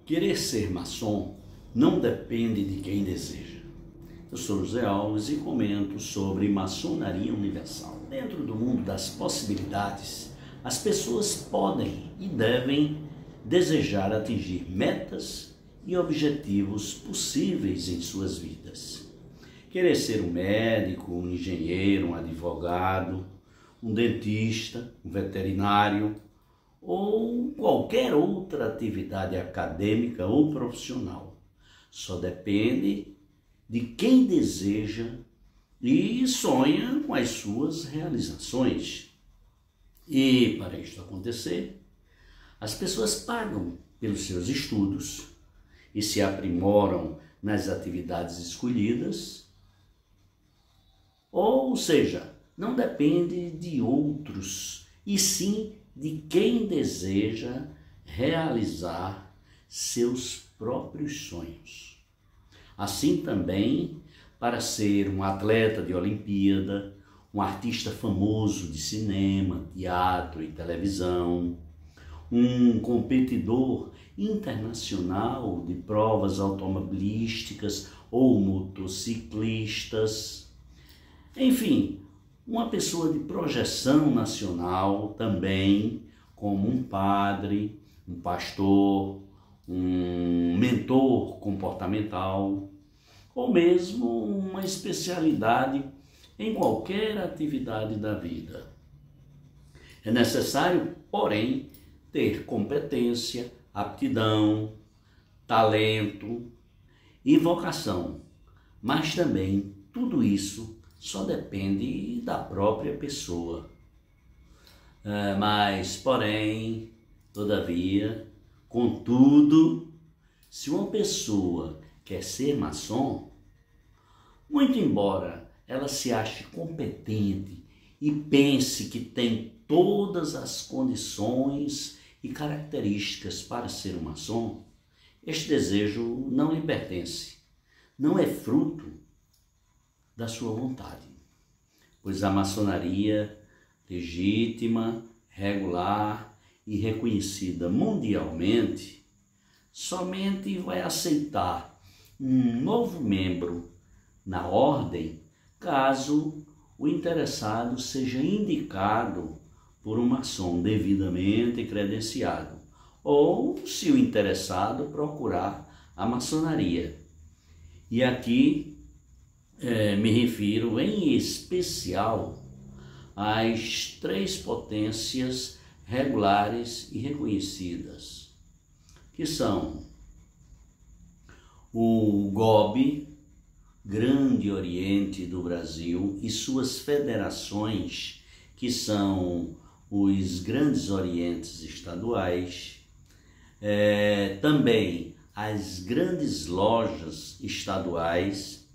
Querer ser maçom não depende de quem deseja. Eu sou José Alves e comento sobre maçonaria universal. Dentro do mundo das possibilidades, as pessoas podem e devem desejar atingir metas e objetivos possíveis em suas vidas. Querer ser um médico, um engenheiro, um advogado, um dentista, um veterinário ou qualquer outra atividade acadêmica ou profissional. Só depende de quem deseja e sonha com as suas realizações. E para isto acontecer, as pessoas pagam pelos seus estudos e se aprimoram nas atividades escolhidas, ou seja, não depende de outros, e sim de quem deseja realizar seus próprios sonhos. Assim também, para ser um atleta de Olimpíada, um artista famoso de cinema, teatro e televisão, um competidor internacional de provas automobilísticas ou motociclistas, enfim, uma pessoa de projeção nacional também, como um padre, um pastor, um mentor comportamental, ou mesmo uma especialidade em qualquer atividade da vida. É necessário, porém, ter competência, aptidão, talento e vocação, mas também tudo isso só depende da própria pessoa. Porém, todavia, contudo, se uma pessoa quer ser maçom, muito embora ela se ache competente e pense que tem todas as condições e características para ser um maçom, este desejo não lhe pertence, não é fruto da sua vontade, pois a maçonaria legítima, regular e reconhecida mundialmente somente vai aceitar um novo membro na ordem caso o interessado seja indicado por um maçom devidamente credenciado, ou se o interessado procurar a maçonaria. E aqui me refiro em especial às três potências regulares e reconhecidas, que são o GOB, Grande Oriente do Brasil, e suas federações, que são os Grandes Orientes estaduais, também as grandes lojas estaduais,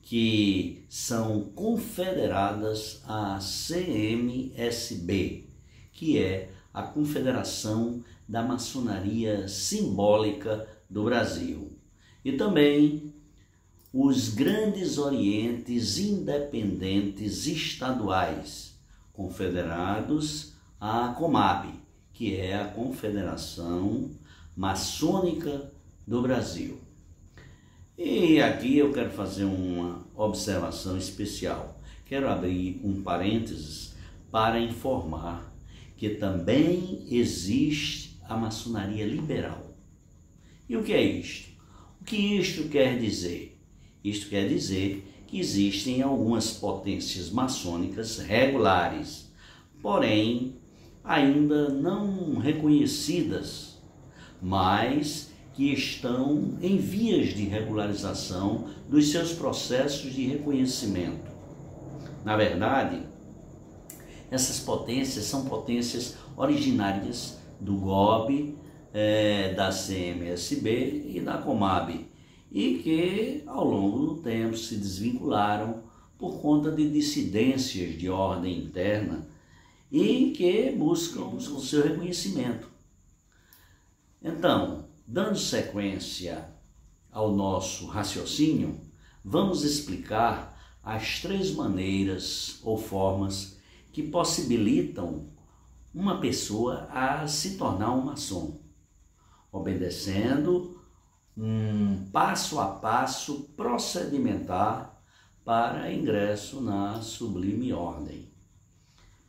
que são confederadas à CMSB, que é a Confederação da Maçonaria Simbólica do Brasil, e também os Grandes Orientes Independentes Estaduais, confederados à COMAB, que é a Confederação Maçônica do Brasil. E aqui eu quero fazer uma observação especial. Quero abrir um parênteses para informar que também existe a maçonaria liberal. E o que é isto? O que isto quer dizer? Isto quer dizer que existem algumas potências maçônicas regulares, porém ainda não reconhecidas, mas que estão em vias de regularização dos seus processos de reconhecimento. Na verdade, essas potências são potências originárias do GOB, da CMSB e da COMAB, e que ao longo do tempo se desvincularam por conta de dissidências de ordem interna e que buscam o seu reconhecimento. Então, dando sequência ao nosso raciocínio, vamos explicar as três maneiras ou formas que possibilitam uma pessoa a se tornar um maçom. obedecendo um passo a passo procedimentar para ingresso na sublime ordem.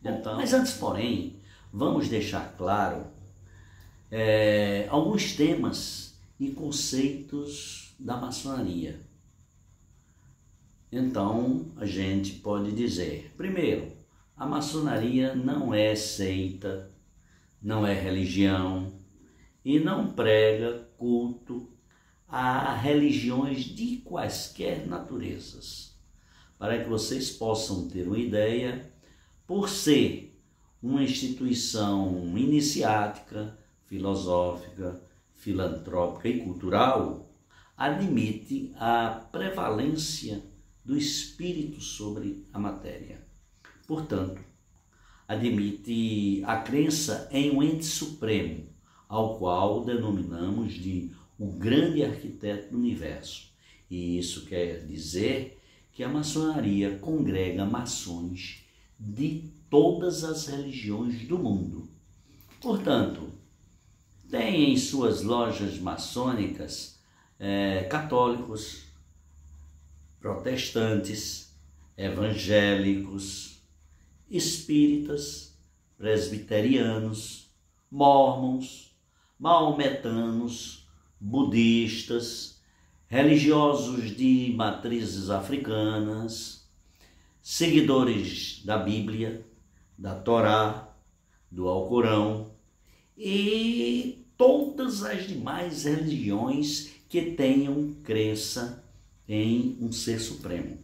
Então, mas antes, porém, vamos deixar claro alguns temas e conceitos da maçonaria. Então, a gente pode dizer, primeiro, a maçonaria não é seita, não é religião e não prega culto a religiões de quaisquer naturezas. Para que vocês possam ter uma ideia, por ser uma instituição iniciática, filosófica, filantrópica e cultural, admite a prevalência do espírito sobre a matéria. Portanto, admite a crença em um ente supremo, ao qual denominamos de o grande arquiteto do universo. E isso quer dizer que a maçonaria congrega maçons de todas as religiões do mundo. Portanto, tem em suas lojas maçônicas católicos, protestantes, evangélicos, espíritas, presbiterianos, mórmons, maometanos, budistas, religiosos de matrizes africanas, seguidores da Bíblia, da Torá, do Alcorão e todas as demais religiões que tenham crença em um ser supremo.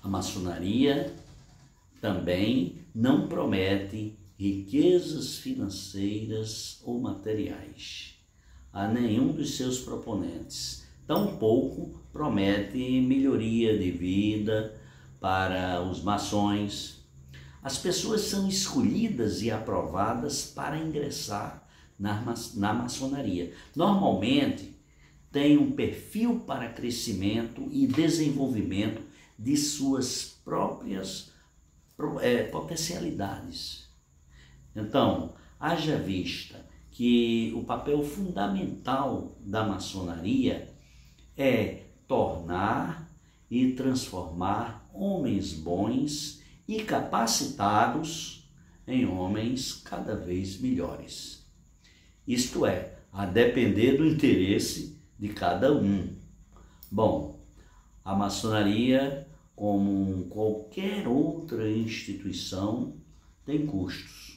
A maçonaria também não promete riquezas financeiras ou materiais a nenhum dos seus proponentes. Tampouco promete melhoria de vida para os maçons. As pessoas são escolhidas e aprovadas para ingressar na maçonaria. Normalmente, tem um perfil para crescimento e desenvolvimento de suas próprias potencialidades. Então, haja vista que o papel fundamental da maçonaria é tornar e transformar homens bons e capacitados em homens cada vez melhores. Isto é, a depender do interesse de cada um. Bom, a maçonaria, como qualquer outra instituição, tem custos.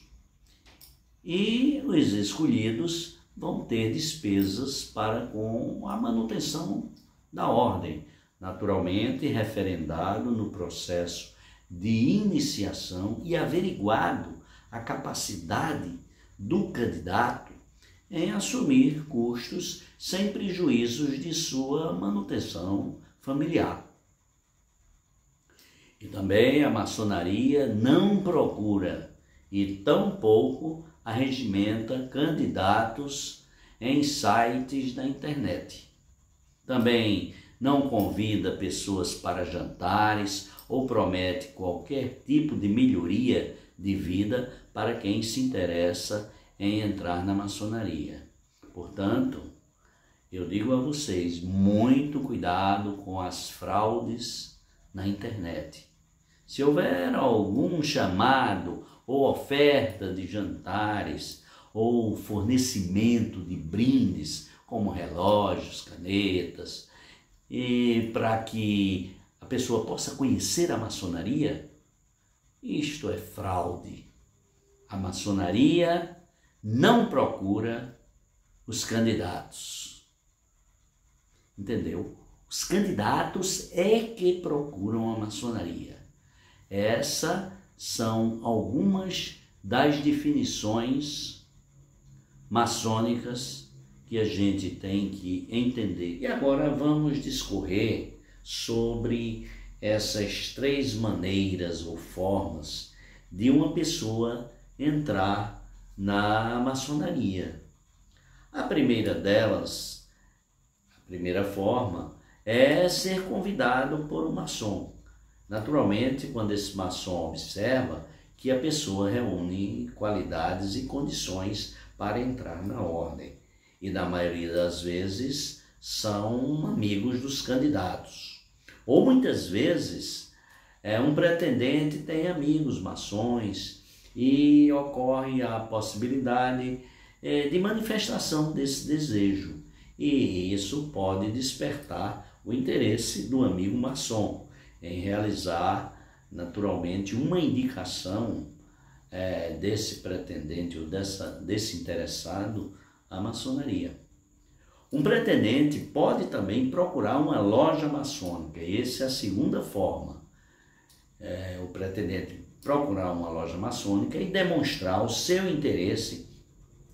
E os escolhidos vão ter despesas para com a manutenção da ordem, naturalmente referendado no processo de iniciação e averiguado a capacidade do candidato em assumir custos sem prejuízos de sua manutenção familiar. E também a maçonaria não procura e tampouco arregimenta candidatos em sites da internet. Também não convida pessoas para jantares ou promete qualquer tipo de melhoria de vida para quem se interessa em entrar na maçonaria. Portanto, eu digo a vocês, muito cuidado com as fraudes na internet. Se houver algum chamado ou oferta de jantares ou fornecimento de brindes, como relógios, canetas, e para que a pessoa possa conhecer a maçonaria, isto é fraude. A maçonaria não procura os candidatos. Entendeu? Os candidatos é que procuram a maçonaria. Essas são algumas das definições maçônicas que a gente tem que entender. E agora vamos discorrer sobre essas três maneiras ou formas de uma pessoa entrar na maçonaria. A primeira delas, a primeira forma, é ser convidado por um maçom. Naturalmente, quando esse maçom observa que a pessoa reúne qualidades e condições para entrar na ordem. e na maioria das vezes são amigos dos candidatos. Ou muitas vezes um pretendente tem amigos maçons e ocorre a possibilidade de manifestação desse desejo. E isso pode despertar o interesse do amigo maçom em realizar naturalmente uma indicação desse pretendente ou desse interessado à maçonaria. Um pretendente pode também procurar uma loja maçônica, essa é a segunda forma. O pretendente procurar uma loja maçônica e demonstrar o seu interesse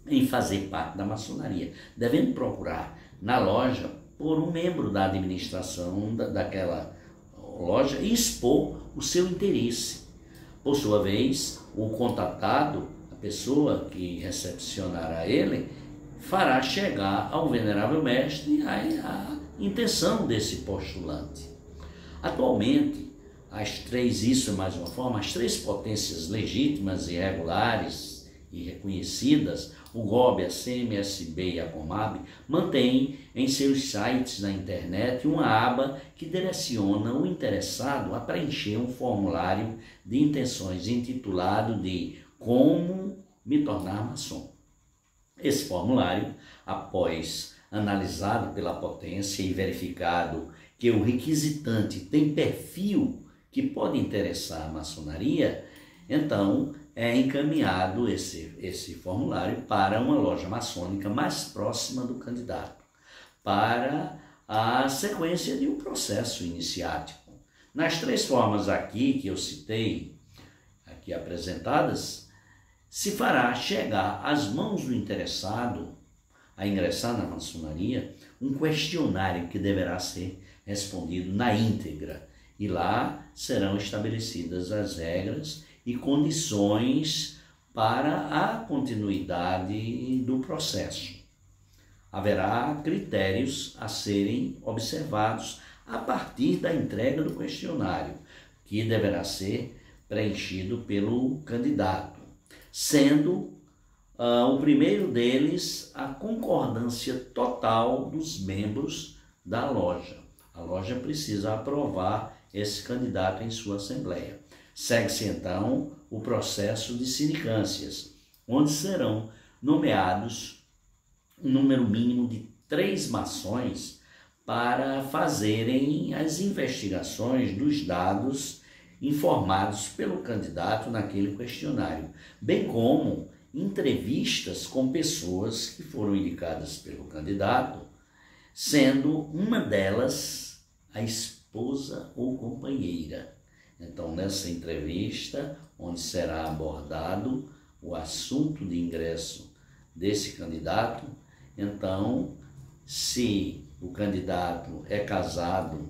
em fazer parte da maçonaria, devendo procurar na loja por um membro da administração daquela loja e expor o seu interesse. Por sua vez, o contatado, a pessoa que recepcionará ele, fará chegar ao venerável mestre a intenção desse postulante. Atualmente, isso é mais uma forma, as três potências legítimas e regulares e reconhecidas, o GOB, a SEMI, a SB e a COMAB, mantêm em seus sites na internet uma aba que direciona o interessado a preencher um formulário de intenções intitulado de Como me tornar maçom. Esse formulário, após analisado pela potência e verificado que o requisitante tem perfil que pode interessar a maçonaria, então é encaminhado esse formulário para uma loja maçônica mais próxima do candidato, para a sequência de um processo iniciático. Nas três formas aqui que eu citei, aqui apresentadas, se fará chegar às mãos do interessado a ingressar na maçonaria um questionário que deverá ser respondido na íntegra, e lá serão estabelecidas as regras e condições para a continuidade do processo. Haverá critérios a serem observados a partir da entrega do questionário, que deverá ser preenchido pelo candidato, sendo o primeiro deles a concordância total dos membros da loja. A loja precisa aprovar esse candidato em sua assembleia. Segue-se então o processo de sindicâncias, onde serão nomeados um número mínimo de 3 maçons para fazerem as investigações dos dados informados pelo candidato naquele questionário, bem como entrevistas com pessoas que foram indicadas pelo candidato, sendo uma delas a esposa ou companheira. Então, nessa entrevista, onde será abordado o assunto de ingresso desse candidato, então, se o candidato é casado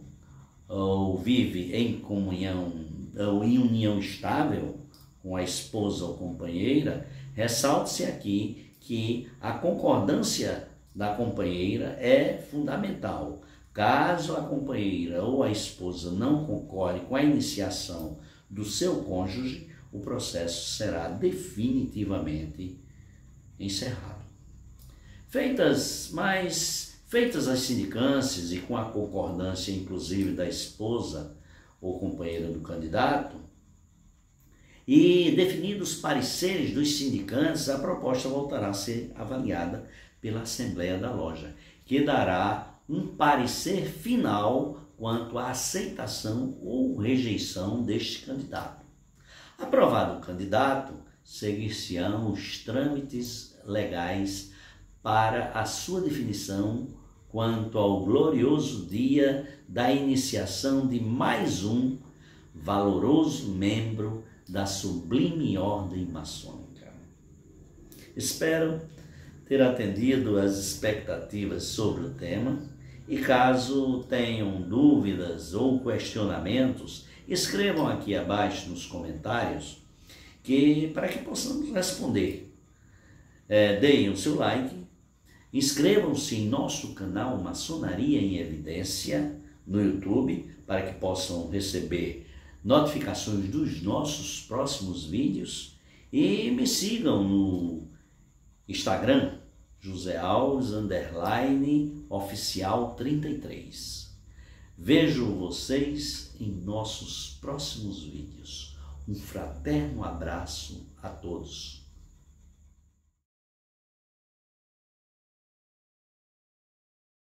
ou vive em comunhão ou em união estável com a esposa ou companheira, ressalte-se aqui que a concordância da companheira é fundamental. Caso a companheira ou a esposa não concorde com a iniciação do seu cônjuge, o processo será definitivamente encerrado. Feitas as sindicâncias e com a concordância inclusive da esposa ou companheira do candidato, e definidos os pareceres dos sindicantes, a proposta voltará a ser avaliada pela Assembleia da Loja, que dará um parecer final quanto à aceitação ou rejeição deste candidato. Aprovado o candidato, seguir-se-ão os trâmites legais para a sua definição quanto ao glorioso dia da iniciação de mais um valoroso membro da sublime ordem maçônica. Espero ter atendido às expectativas sobre o tema e caso tenham dúvidas ou questionamentos, escrevam aqui abaixo nos comentários para que possamos responder. Deem o seu like, inscrevam-se em nosso canal Maçonaria em Evidência no YouTube para que possam receber notificações dos nossos próximos vídeos e me sigam no Instagram, José Alves, _oficial 33. Vejo vocês em nossos próximos vídeos. Um fraterno abraço a todos.